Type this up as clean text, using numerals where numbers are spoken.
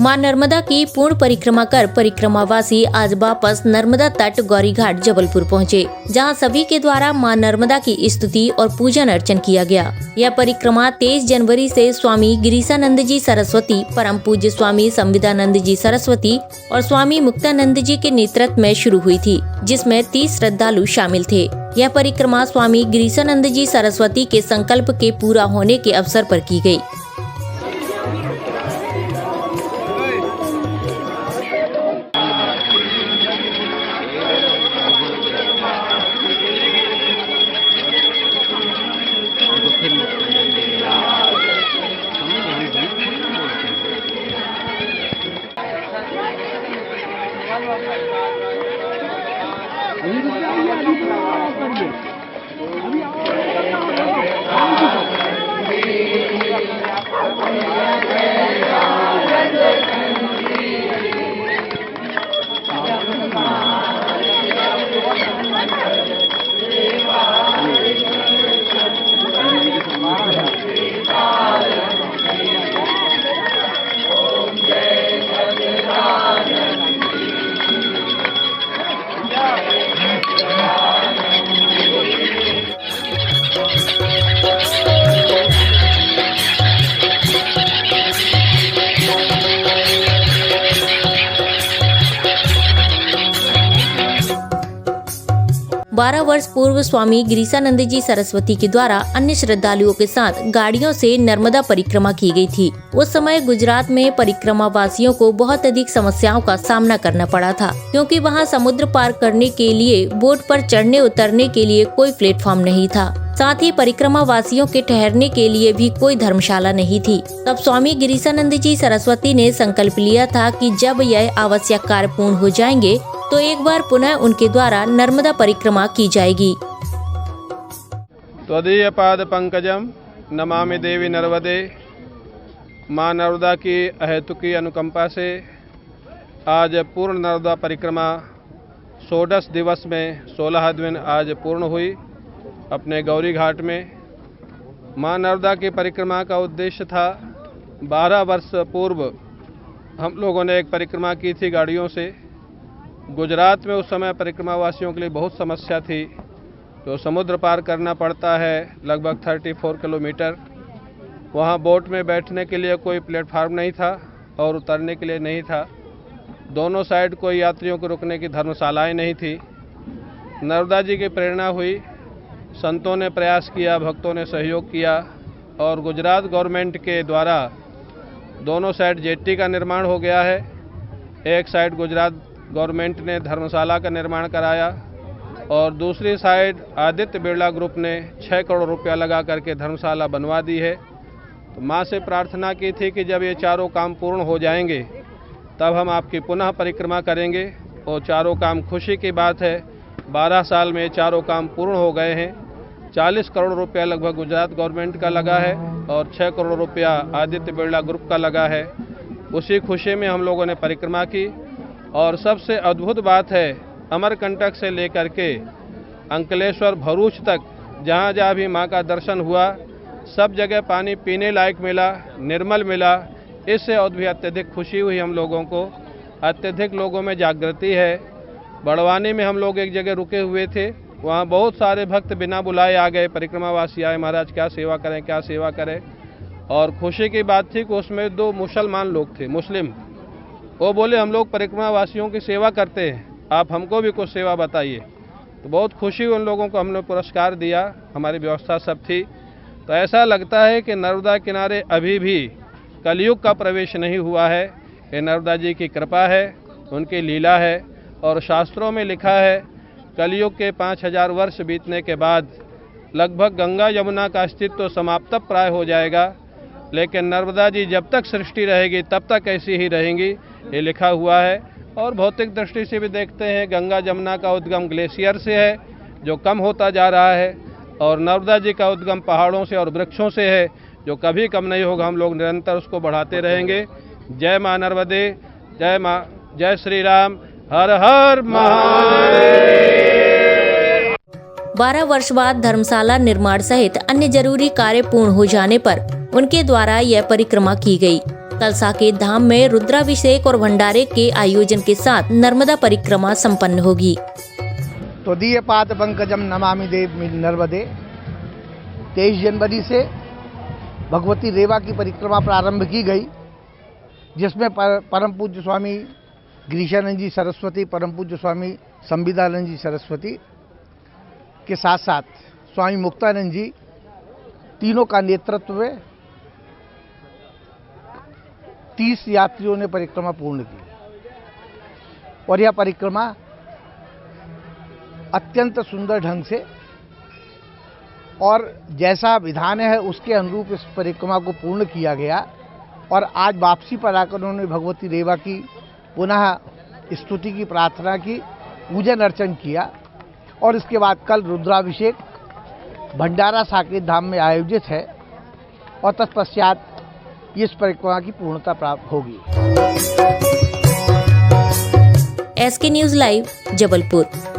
मां नर्मदा की पूर्ण परिक्रमा कर परिक्रमावासी आज वापस नर्मदा तट गौरी घाट जबलपुर पहुंचे, जहां सभी के द्वारा मां नर्मदा की स्तुति और पूजन अर्चन किया गया। यह परिक्रमा 23 जनवरी से स्वामी गिरीशानंद जी सरस्वती, परम पूज्य स्वामी संविदानंद जी सरस्वती और स्वामी मुक्तानंद जी के नेतृत्व में शुरू हुई थी, जिसमें 30 श्रद्धालु शामिल थे। यह परिक्रमा स्वामी गिरीशानंद जी सरस्वती के संकल्प के पूरा होने के अवसर पर की गई। बारह वर्ष पूर्व स्वामी गिरीशानंद जी सरस्वती के द्वारा अन्य श्रद्धालुओं के साथ गाड़ियों से नर्मदा परिक्रमा की गई थी। उस समय गुजरात में परिक्रमा वासियों को बहुत अधिक समस्याओं का सामना करना पड़ा था, क्योंकि वहां समुद्र पार करने के लिए बोट पर चढ़ने उतरने के लिए कोई प्लेटफॉर्म नहीं था। साथ ही परिक्रमा वासियों के ठहरने के लिए भी कोई धर्मशाला नहीं थी। तब स्वामी गिरीशानंद जी सरस्वती ने संकल्प लिया था कि जब यह आवश्यक कार्य पूर्ण हो जाएंगे तो एक बार पुनः उनके द्वारा नर्मदा परिक्रमा की जाएगी। त्वदीय पाद पंकजम नमामि देवी नर्मदे। मां नर्मदा की अहेतुकी अनुकंपा से आज पूर्ण नर्मदा परिक्रमा 16 दिवस में 16 दिन आज पूर्ण हुई अपने गौरी घाट में। मां नर्मदा की परिक्रमा का उद्देश्य था, 12 वर्ष पूर्व हम लोगों ने एक परिक्रमा की थी गाड़ियों से। गुजरात में उस समय परिक्रमा वासियों के लिए बहुत समस्या थी, तो समुद्र पार करना पड़ता है लगभग 34 किलोमीटर। वहाँ बोट में बैठने के लिए कोई प्लेटफार्म नहीं था और उतरने के लिए नहीं था। दोनों साइड कोई यात्रियों को रुकने की धर्मशालाएं नहीं थी। नर्मदा जी की प्रेरणा हुई, संतों ने प्रयास किया, भक्तों ने सहयोग किया और गुजरात गवर्नमेंट के द्वारा दोनों साइड जेट्टी का निर्माण हो गया है। एक साइड गुजरात गवर्नमेंट ने धर्मशाला का निर्माण कराया और दूसरी साइड आदित्य बिरला ग्रुप ने 6 करोड़ रुपया लगा करके धर्मशाला बनवा दी है। तो माँ से प्रार्थना की थी कि जब ये चारों काम पूर्ण हो जाएंगे तब हम आपकी पुनः परिक्रमा करेंगे। और चारों काम खुशी की बात है, 12 साल में चारों काम पूर्ण हो गए हैं। 40 करोड़ रुपया लगभग गुजरात गवर्नमेंट का लगा है और 6 करोड़ रुपया आदित्य बिरला ग्रुप का लगा है। उसी खुशी में हम लोगों ने परिक्रमा की। और सबसे अद्भुत बात है, अमरकंटक से लेकर के अंकलेश्वर भरूच तक जहाँ जहाँ भी माँ का दर्शन हुआ, सब जगह पानी पीने लायक मिला, निर्मल मिला। इससे और भी अत्यधिक खुशी हुई हम लोगों को। अत्यधिक लोगों में जागृति है। बड़वानी में हम लोग एक जगह रुके हुए थे, वहाँ बहुत सारे भक्त बिना बुलाए आ गए, परिक्रमावासी आए, महाराज क्या सेवा करें क्या सेवा करें। और खुशी की बात थी कि उसमें 2 मुसलमान लोग थे, मुस्लिम। वो बोले हम लोग परिक्रमा वासियों की सेवा करते हैं, आप हमको भी कुछ सेवा बताइए। तो बहुत खुशी उन लोगों को हमने पुरस्कार दिया, हमारी व्यवस्था सब थी। तो ऐसा लगता है कि नर्मदा किनारे अभी भी कलयुग का प्रवेश नहीं हुआ है। ये नर्मदा जी की कृपा है, उनकी लीला है। और शास्त्रों में लिखा है, कलयुग के 5000 वर्ष बीतने के बाद लगभग गंगा यमुना का अस्तित्व समाप्त प्राय हो जाएगा, लेकिन नर्मदा जी जब तक सृष्टि रहेगी तब तक ऐसी ही रहेंगी, ये लिखा हुआ है। और भौतिक दृष्टि से भी देखते हैं, गंगा जमुना का उद्गम ग्लेशियर से है जो कम होता जा रहा है, और नर्मदा जी का उद्गम पहाड़ों से और वृक्षों से है जो कभी कम नहीं होगा। हम लोग निरंतर उसको बढ़ाते रहेंगे। जय मां नर्मदे, जय मां, जय श्री राम, हर हर महादेव। 12 वर्ष बाद धर्मशाला निर्माण सहित अन्य जरूरी कार्य पूर्ण हो जाने पर उनके द्वारा यह परिक्रमा की गई। कल साकेत धाम में रुद्राभिषेक और भंडारे के आयोजन के साथ नर्मदा परिक्रमा संपन्न होगी। त्वदीय पाद पंकजम नमामि देवी नर्मदे। 23 जनवरी से भगवती रेवा की परिक्रमा प्रारंभ की गई, जिसमें परम पूज्य स्वामी गिरीशानंद जी सरस्वती, परम पूज्य स्वामी संविदानंद जी सरस्वती के साथ साथ स्वामी मुक्तानंद जी तीनों का नेतृत्व में 30 यात्रियों ने परिक्रमा पूर्ण की और यह परिक्रमा अत्यंत सुंदर ढंग से और जैसा विधान है उसके अनुरूप इस परिक्रमा को पूर्ण किया गया। और आज वापसी पर आकर उन्होंने भगवती रेवा की पुनः स्तुति की प्रार्थना की, पूजन अर्चन किया और इसके बाद कल रुद्राभिषेक भंडारा साकेत धाम में आयोजित है और तत्पश्चात इस परिक्रमा की पूर्णता प्राप्त होगी। SK news live, Jabalpur.